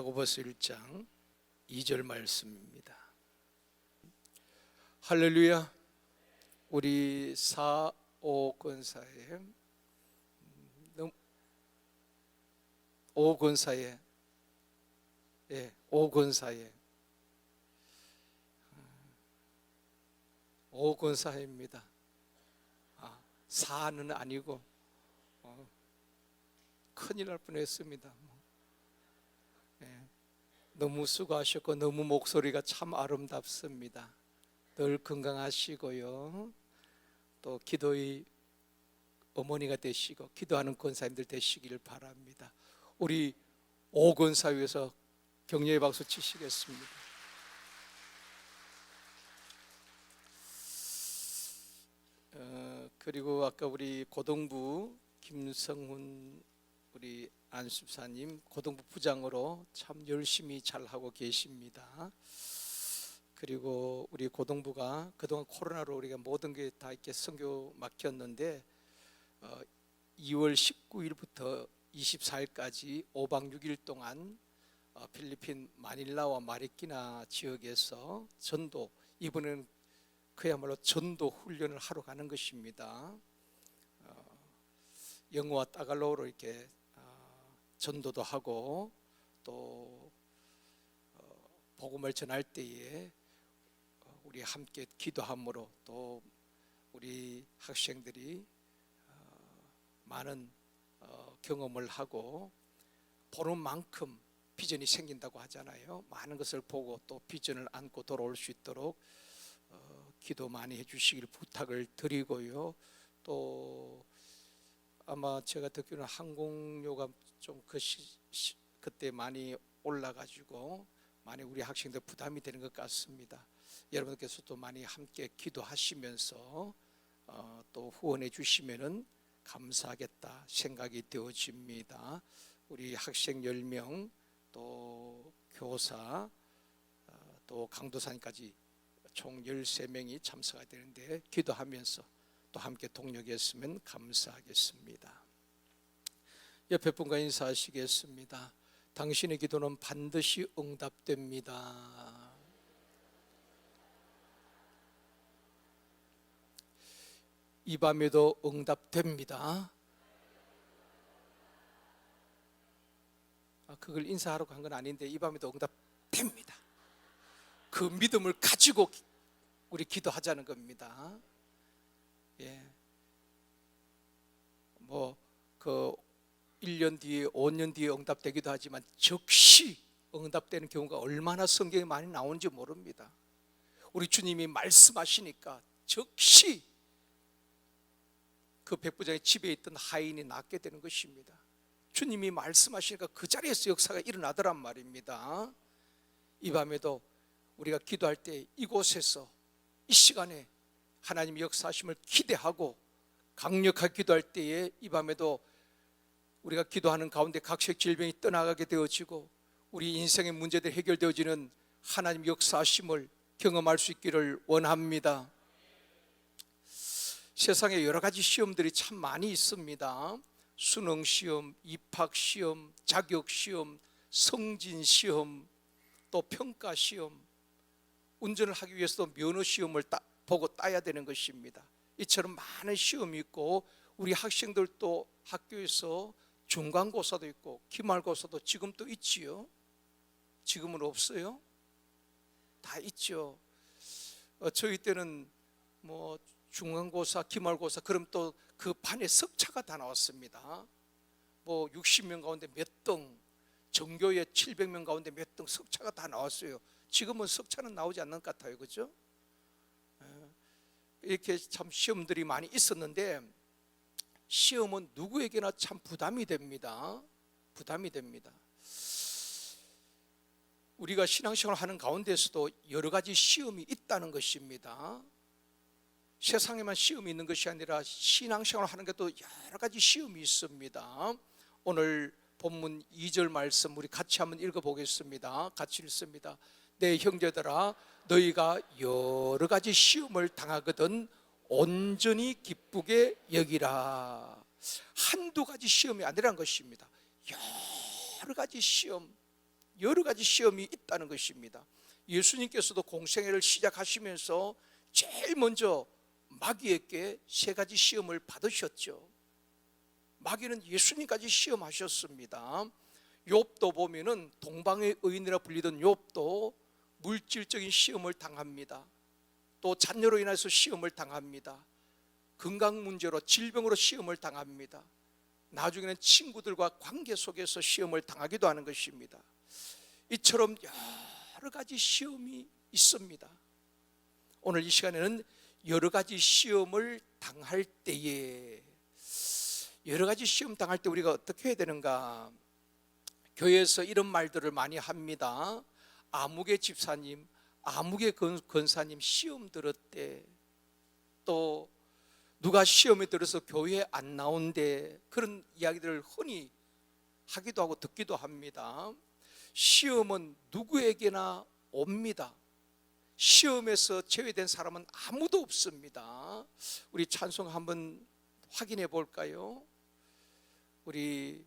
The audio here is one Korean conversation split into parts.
야고보서 1장 2절 말씀입니다. 할렐루야. 우리 오건사에 오건사입니다. 사는 아니고 큰일 날 뻔했습니다. 너무 수고하셨고 너무 목소리가 참 아름답습니다. 늘 건강하시고요, 또 기도의 어머니가 되시고 기도하는 권사님들 되시기를 바랍니다. 우리 오건사 위해서 격려의 박수 치시겠습니다. 그리고 아까 우리 고등부 김성훈 우리 안수사님 고등부 부장으로 참 열심히 잘하고 계십니다. 그리고 우리 고등부가 그동안 코로나로 우리가 모든 게 다 이렇게 선교 막혔는데 2월 19일부터 24일까지 5박 6일 동안 필리핀 마닐라와 마리끼나 지역에서 전도, 이번에는 그야말로 전도 훈련을 하러 가는 것입니다. 영어와 따갈로로 이렇게 전도도 하고 또 복음을 전할 때에 우리 함께 기도함으로 또 우리 학생들이 많은 경험을 하고 보는 만큼 비전이 생긴다고 하잖아요. 많은 것을 보고 또 비전을 안고 돌아올 수 있도록 기도 많이 해주시기를 부탁을 드리고요. 또 아마 제가 듣기로는 항공료가 좀 그때 많이 올라가지고 많이 우리 학생들 부담이 되는 것 같습니다. 여러분께서도 많이 함께 기도하시면서 또 후원해 주시면은 감사하겠다 생각이 되어집니다. 우리 학생 10명 또 교사 또 강도사님까지 총 13명이 참석해야 되는데 기도하면서 또 함께 동력했으면 감사하겠습니다. 옆에 분과 인사하시겠습니다. 당신의 기도는 반드시 응답됩니다. 이 밤에도 응답됩니다. 그걸 인사하러 간 건 아닌데 이 밤에도 응답됩니다. 그 믿음을 가지고 우리 기도하자는 겁니다. 그 1년 뒤에 5년 뒤에 응답되기도 하지만 즉시 응답되는 경우가 얼마나 성경에 많이 나오는지 모릅니다. 우리 주님이 말씀하시니까 즉시 그 백부장의 집에 있던 하인이 낫게 되는 것입니다. 주님이 말씀하시니까 그 자리에서 역사가 일어나더란 말입니다. 이 밤에도 우리가 기도할 때 이곳에서 이 시간에 하나님의 역사하심을 기대하고 강력하게 기도할 때에 이 밤에도 우리가 기도하는 가운데 각색 질병이 떠나가게 되어지고 우리 인생의 문제들이 해결되어지는 하나님 역사하심을 경험할 수 있기를 원합니다. 세상에 여러 가지 시험들이 참 많이 있습니다. 수능시험, 입학시험, 자격시험, 성진시험, 또 평가시험, 운전을 하기 위해서도 면허시험을 보고 따야 되는 것입니다. 이처럼 많은 시험이 있고 우리 학생들도 학교에서 중간고사도 있고 기말고사도 지금 또 있지요. 지금은 없어요? 다 있죠. 저희 때는 중간고사, 기말고사 그럼 또 그 반에 석차가 다 나왔습니다. 60명 가운데 몇 등, 전교에 700명 가운데 몇 등 석차가 다 나왔어요. 지금은 석차는 나오지 않는 것 같아요. 그죠? 이렇게 참 시험들이 많이 있었는데 시험은 누구에게나 참 부담이 됩니다. 부담이 됩니다. 우리가 신앙생활을 하는 가운데서도 여러 가지 시험이 있다는 것입니다. 세상에만 시험이 있는 것이 아니라 신앙생활을 하는 것도 여러 가지 시험이 있습니다. 오늘 본문 2절 말씀 우리 같이 한번 읽어보겠습니다. 같이 읽습니다. 내 형제들아 너희가 여러 가지 시험을 당하거든 온전히 기쁘게 여기라. 한두 가지 시험이 아니란 것입니다. 여러 가지 시험, 여러 가지 시험이 있다는 것입니다. 예수님께서도 공생애를 시작하시면서 제일 먼저 마귀에게 세 가지 시험을 받으셨죠. 마귀는 예수님까지 시험하셨습니다. 욥도 보면은 동방의 의인이라 불리던 욥도 물질적인 시험을 당합니다. 또 자녀로 인해서 시험을 당합니다. 건강 문제로 질병으로 시험을 당합니다. 나중에는 친구들과 관계 속에서 시험을 당하기도 하는 것입니다. 이처럼 여러 가지 시험이 있습니다. 오늘 이 시간에는 여러 가지 시험을 당할 때에, 여러 가지 시험 당할 때 우리가 어떻게 해야 되는가? 교회에서 이런 말들을 많이 합니다. 아무개 집사님, 아무개 권사님 시험 들었대. 또 누가 시험에 들어서 교회에 안 나온대. 그런 이야기들을 흔히 하기도 하고 듣기도 합니다. 시험은 누구에게나 옵니다. 시험에서 제외된 사람은 아무도 없습니다. 우리 찬송 한번 확인해 볼까요? 우리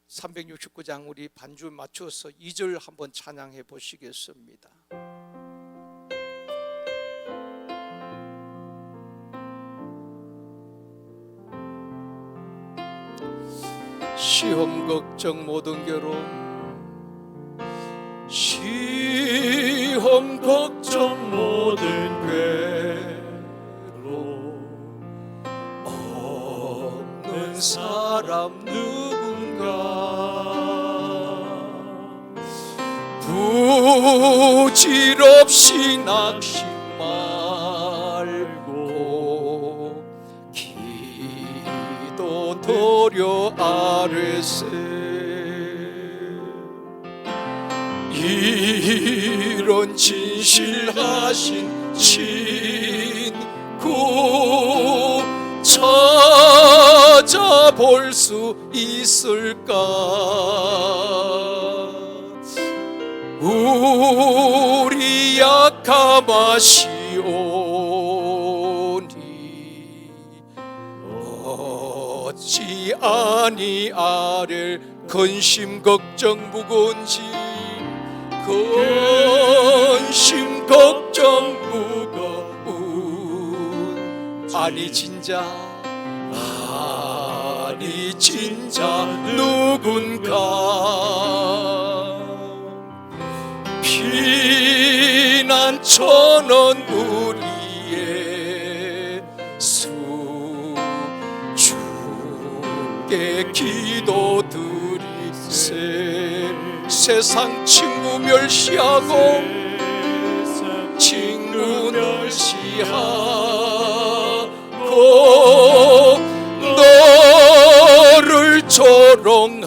369장 우리 반주 맞춰서 2절 한번 찬양해 보시겠습니다. 시험 걱정 모든 괴로움, 시험 걱정 모든 괴로움, 없는 사람 누군가, 부질없이 낙심 말고 기도 도려 아뢰세. 이런 진실하신 친구 찾아볼 수 있을까? 우리 약함하시오니 어찌 아니아를 근심 걱정 무거운 짐, 근심 걱정 무거운, 아니 진짜 누군가, 피난처는 우리의 수, 주께 기도 드리세. 세상 친구 멸시하고, 친구 멸시하고 너를 조롱하여도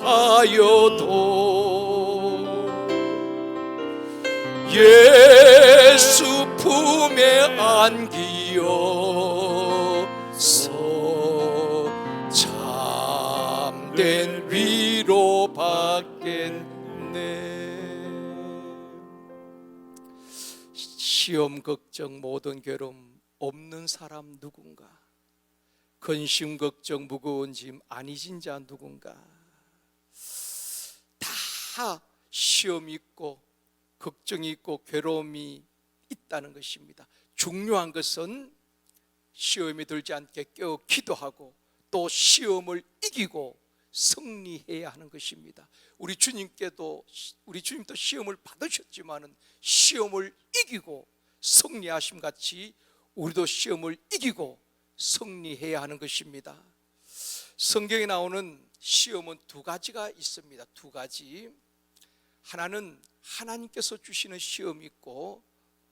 예수 품에 안기어서 참된 위로 받겠네. 시험 걱정 모든 괴로움, 없는 사람 누군가, 근심 걱정 무거운 짐 아니진 자 누군가. 다 시험이 있고 걱정이 있고 괴로움이 있다는 것입니다. 중요한 것은 시험이 들지 않게 깨어 기도하고 또 시험을 이기고 승리해야 하는 것입니다. 우리 주님도 시험을 받으셨지만은 시험을 이기고 승리하심 같이 우리도 시험을 이기고 승리해야 하는 것입니다. 성경에 나오는 시험은 두 가지가 있습니다. 두 가지. 하나는 하나님께서 주시는 시험이 있고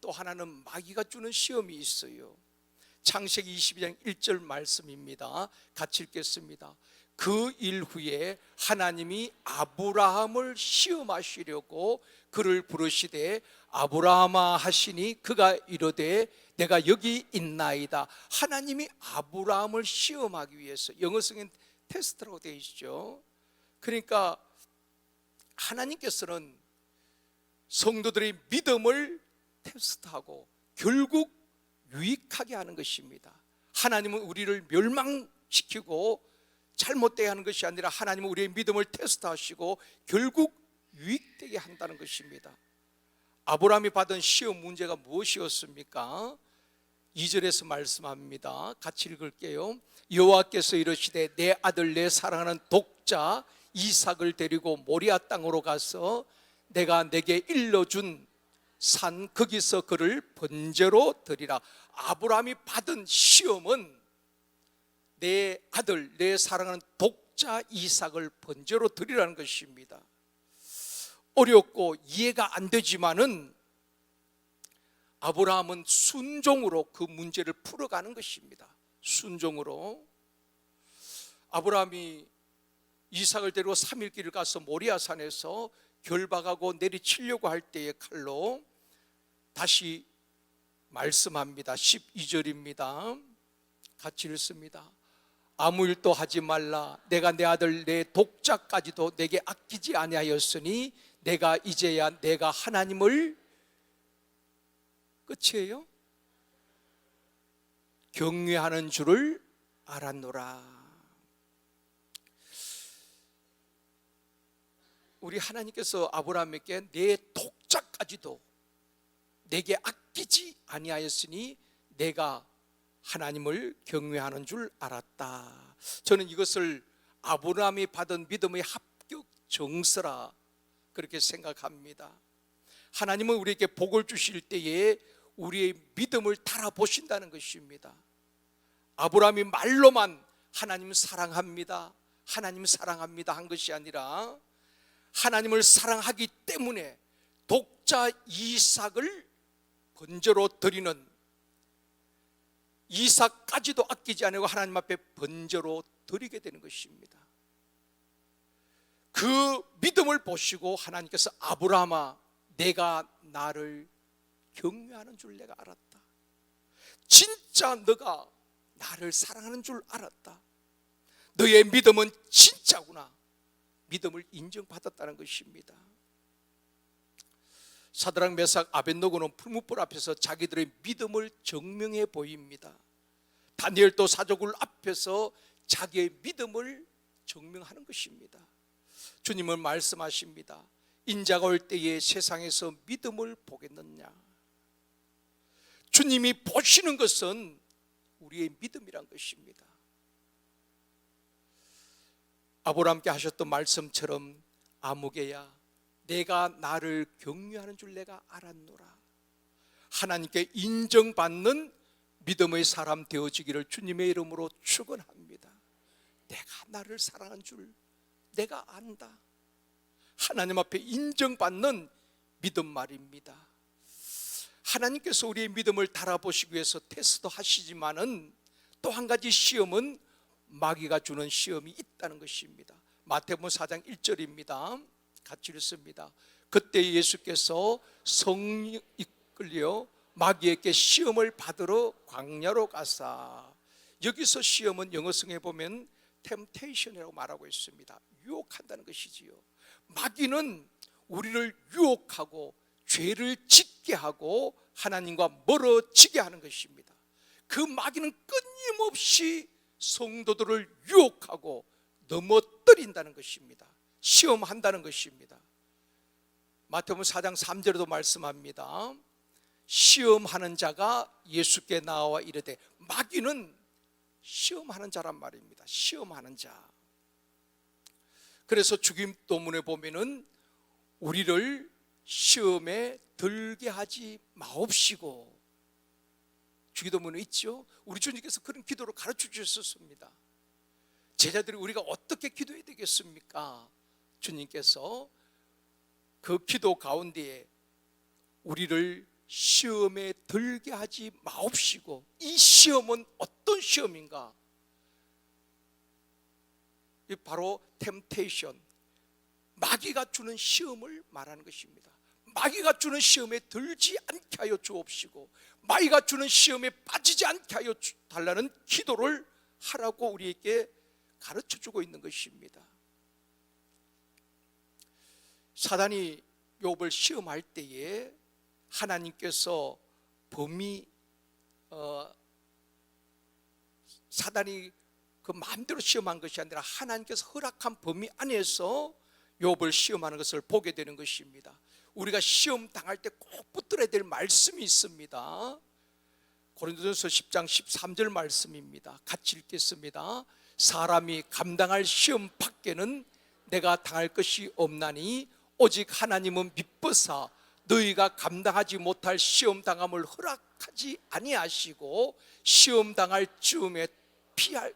또 하나는 마귀가 주는 시험이 있어요. 창세기 22장 1절 말씀입니다. 같이 읽겠습니다. 그 일 후에 하나님이 아브라함을 시험하시려고 그를 부르시되 아브라함아 하시니 그가 이르되 내가 여기 있나이다. 하나님이 아브라함을 시험하기 위해서, 영어성엔 테스트라고 되어 있죠. 그러니까 하나님께서는 성도들의 믿음을 테스트하고 결국 유익하게 하는 것입니다. 하나님은 우리를 멸망시키고 잘못되게 하는 것이 아니라 하나님은 우리의 믿음을 테스트하시고 결국 유익되게 한다는 것입니다. 아브라함이 받은 시험 문제가 무엇이었습니까? 2절에서 말씀합니다. 같이 읽을게요. 여호와께서 이르시되 내 아들 내 사랑하는 독자 이삭을 데리고 모리아 땅으로 가서 내가 내게 일러준 산 거기서 그를 번제로 드리라. 아브라함이 받은 시험은 내 아들 내 사랑하는 독자 이삭을 번제로 드리라는 것입니다. 어렵고 이해가 안 되지만은 아브라함은 순종으로 그 문제를 풀어가는 것입니다. 순종으로. 아브라함이 이삭을 데리고 3일 길을 가서 모리아산에서 결박하고 내리치려고 할 때의 칼로 다시 말씀합니다. 12절입니다. 같이 읽습니다. 아무 일도 하지 말라. 내가 내 아들 내 독자까지도 내게 아끼지 아니하였으니 내가 이제야 내가 하나님을 끝이에요. 경외하는 줄을 알았노라. 우리 하나님께서 아브라함에게 내 독자까지도 내게 아끼지 아니하였으니 내가 하나님을 경외하는 줄 알았다. 저는 이것을 아브라함이 받은 믿음의 합격 정서라 그렇게 생각합니다. 하나님은 우리에게 복을 주실 때에 우리의 믿음을 달아보신다는 것입니다. 아브라함이 말로만 하나님 사랑합니다, 하나님 사랑합니다 한 것이 아니라 하나님을 사랑하기 때문에 독자 이삭을 번제로 드리는, 이삭까지도 아끼지 않고 하나님 앞에 번제로 드리게 되는 것입니다. 그 믿음을 보시고 하나님께서 아브라함아 내가 나를 경외하는 줄 내가 알았다. 진짜 너가 나를 사랑하는 줄 알았다. 너의 믿음은 진짜구나. 믿음을 인정받았다는 것입니다. 사드락 메삭 아벳노고는 풀무불 앞에서 자기들의 믿음을 증명해 보입니다. 다니엘도 사족을 앞에서 자기의 믿음을 증명하는 것입니다. 주님은 말씀하십니다. 인자가 올 때에 세상에서 믿음을 보겠느냐. 주님이 보시는 것은 우리의 믿음이란 것입니다. 아브라함께 하셨던 말씀처럼 아무개야 내가 나를 경외하는 줄 내가 알았노라. 하나님께 인정받는 믿음의 사람 되어지기를 주님의 이름으로 축원합니다. 내가 나를 사랑한 줄 내가 안다. 하나님 앞에 인정받는 믿음 말입니다. 하나님께서 우리의 믿음을 달아보시기 위해서 테스트 하시지만은 또 한 가지 시험은 마귀가 주는 시험이 있다는 것입니다. 마태복음 4장 1절입니다. 같이 읽습니다. 그때 예수께서 성령 이끌려 마귀에게 시험을 받으러 광야로 가사. 여기서 시험은 영어성에 보면 temptation이라고 말하고 있습니다. 유혹한다는 것이지요. 마귀는 우리를 유혹하고 죄를 짓게 하고 하나님과 멀어지게 하는 것입니다. 그 마귀는 끊임없이 성도들을 유혹하고 넘어뜨린다는 것입니다. 시험한다는 것입니다. 마태복음 4장 3절에도 말씀합니다. 시험하는 자가 예수께 나와 이르되, 마귀는 시험하는 자란 말입니다. 시험하는 자. 그래서 주기도문에 보면은 우리를 시험에 들게 하지 마옵시고, 주기도문에 있죠. 우리 주님께서 그런 기도를 가르쳐 주셨습니다. 제자들이 우리가 어떻게 기도해야 되겠습니까? 주님께서 그 기도 가운데에 우리를 시험에 들게 하지 마옵시고, 이 시험은 어떤 시험인가? 이 바로 템테이션, 마귀가 주는 시험을 말하는 것입니다. 마귀가 주는 시험에 들지 않게 하여 주옵시고, 마귀가 주는 시험에 빠지지 않게 하여 달라는 기도를 하라고 우리에게 가르쳐주고 있는 것입니다. 사단이 욥을 시험할 때에 하나님께서 사단이 그 마음대로 시험한 것이 아니라 하나님께서 허락한 범위 안에서 욥을 시험하는 것을 보게 되는 것입니다. 우리가 시험 당할 때 꼭 붙들어야 될 말씀이 있습니다. 고린도전서 10장 13절 말씀입니다. 같이 읽겠습니다. 사람이 감당할 시험 밖에는 내가 당할 것이 없나니 오직 하나님은 미쁘사 너희가 감당하지 못할 시험 당함을 허락하지 아니하시고 시험 당할 즈음에 피할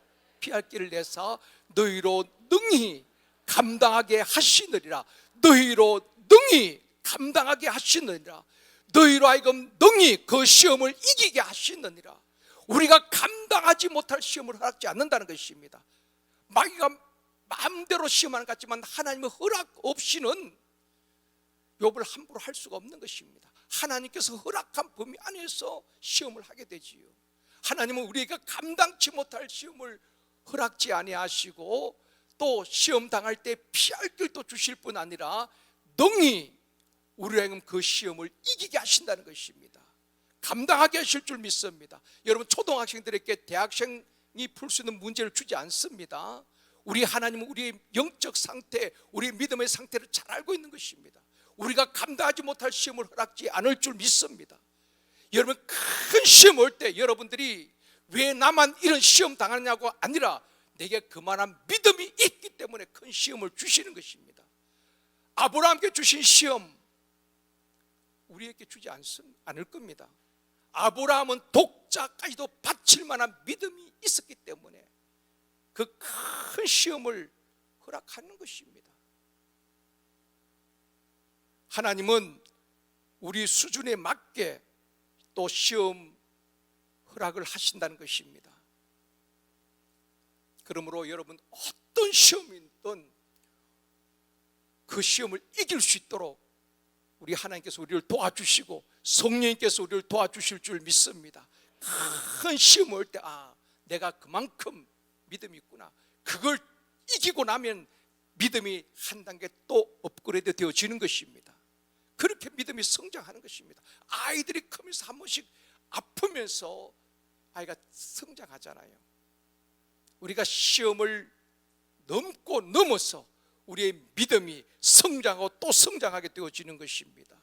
길을 내사 너희로 능히 감당하게 하시느니라. 너희로 능히 감당하게 하시느니라. 너희로 하여금 능히 그 시험을 이기게 하시느니라. 우리가 감당하지 못할 시험을 허락지 않는다는 것입니다. 마귀가 마음대로 시험하는 것 같지만 하나님의 허락 없이는 욥을 함부로 할 수가 없는 것입니다. 하나님께서 허락한 범위 안에서 시험을 하게 되지요. 하나님은 우리가 감당치 못할 시험을 허락지 아니하시고 또 시험 당할 때 피할 길도 주실 뿐 아니라 능히 우리에게 그 시험을 이기게 하신다는 것입니다. 감당하게 하실 줄 믿습니다. 여러분, 초등학생들에게 대학생이 풀 수 있는 문제를 주지 않습니다. 우리 하나님은 우리의 영적 상태, 우리의 믿음의 상태를 잘 알고 있는 것입니다. 우리가 감당하지 못할 시험을 허락지 않을 줄 믿습니다. 여러분, 큰 시험 올 때 여러분들이 왜 나만 이런 시험 당하냐고 아니라 내게 그만한 믿음이 있기 때문에 큰 시험을 주시는 것입니다. 아브라함께 주신 시험 우리에게 주지 않을 겁니다. 아브라함은 독자까지도 바칠 만한 믿음이 있었기 때문에 그 큰 시험을 허락하는 것입니다. 하나님은 우리 수준에 맞게 또 시험 허락을 하신다는 것입니다. 그러므로 여러분, 어떤 시험이든 그 시험을 이길 수 있도록 우리 하나님께서 우리를 도와주시고 성령님께서 우리를 도와주실 줄 믿습니다. 큰 시험 올 때 내가 그만큼 믿음이 있구나. 그걸 이기고 나면 믿음이 한 단계 또 업그레이드 되어지는 것입니다. 그렇게 믿음이 성장하는 것입니다. 아이들이 크면서 한 번씩 아프면서 아이가 성장하잖아요. 우리가 시험을 넘고 넘어서 우리의 믿음이 성장하고 또 성장하게 되어지는 것입니다.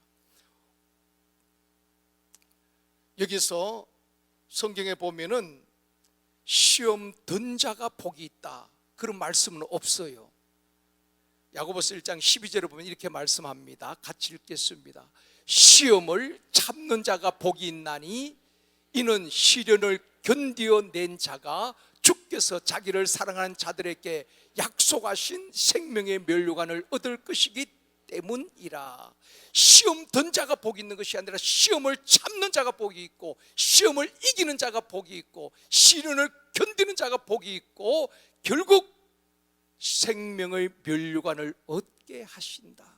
여기서 성경에 보면은 시험 든 자가 복이 있다 그런 말씀은 없어요. 야고보서 1장 12절에 보면 이렇게 말씀합니다. 같이 읽겠습니다. 시험을 참는 자가 복이 있나니 이는 시련을 견디어낸 자가 주께서 자기를 사랑하는 자들에게 약속하신 생명의 면류관을 얻을 것이기 때문이라. 시험 든 자가 복이 있는 것이 아니라 시험을 참는 자가 복이 있고 시험을 이기는 자가 복이 있고 시련을 견디는 자가 복이 있고 결국 생명의 면류관을 얻게 하신다.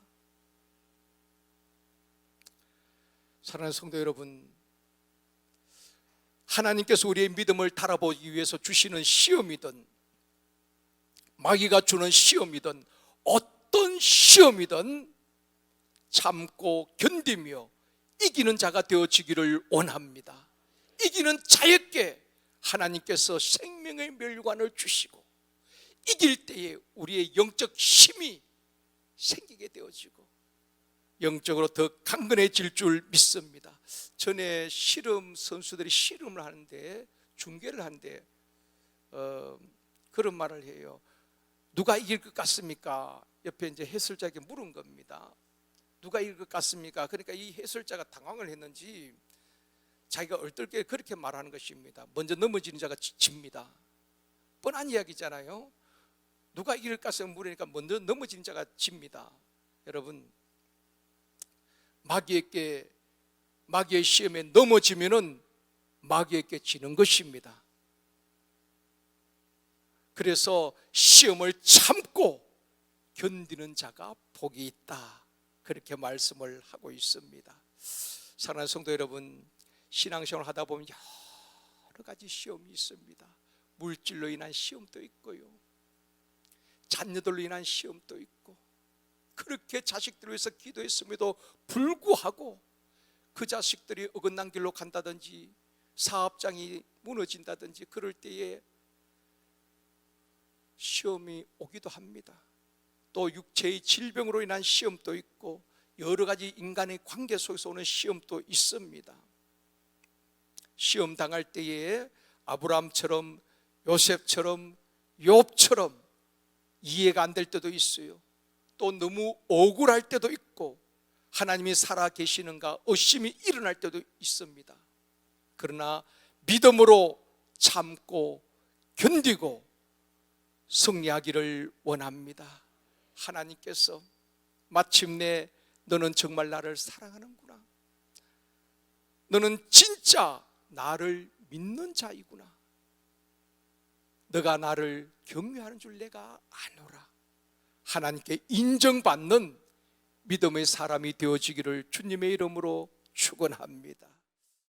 사랑하는 성도 여러분, 하나님께서 우리의 믿음을 달아보기 위해서 주시는 시험이든 마귀가 주는 시험이든 어떤 시험이든 참고 견디며 이기는 자가 되어지기를 원합니다. 이기는 자에게 하나님께서 생명의 면류관을 주시고 이길 때에 우리의 영적 힘이 생기게 되어지고 영적으로 더 강건해질 줄 믿습니다. 전에 씨름 선수들이 씨름을 하는데 중계를 하는데 그런 말을 해요. 누가 이길 것 같습니까? 옆에 이제 해설자에게 물은 겁니다. 누가 이길 것 같습니까? 그러니까 이 해설자가 당황을 했는지 자기가 얼떨결에 그렇게 말하는 것입니다. 먼저 넘어지는 자가 집니다. 뻔한 이야기잖아요. 누가 이길 것 같습니까? 물으니까 먼저 넘어지는 자가 집니다. 여러분, 마귀의 시험에 넘어지면은 마귀에게 지는 것입니다. 그래서 시험을 참고 견디는 자가 복이 있다 그렇게 말씀을 하고 있습니다. 사랑하는 성도 여러분, 신앙생활 하다 보면 여러 가지 시험이 있습니다. 물질로 인한 시험도 있고요, 자녀들로 인한 시험도 있고, 그렇게 자식들을 위해서 기도했음에도 불구하고 그 자식들이 어긋난 길로 간다든지 사업장이 무너진다든지 그럴 때에 시험이 오기도 합니다. 또 육체의 질병으로 인한 시험도 있고 여러 가지 인간의 관계 속에서 오는 시험도 있습니다. 시험 당할 때에 아브라함처럼, 요셉처럼, 욥처럼 이해가 안 될 때도 있어요. 또 너무 억울할 때도 있고 하나님이 살아 계시는가 의심이 일어날 때도 있습니다. 그러나 믿음으로 참고 견디고 승리하기를 원합니다. 하나님께서 마침내 너는 정말 나를 사랑하는구나, 너는 진짜 나를 믿는 자이구나, 너가 나를 경외하는 줄 내가 아노라, 하나님께 인정받는 믿음의 사람이 되어지기를 주님의 이름으로 축원합니다.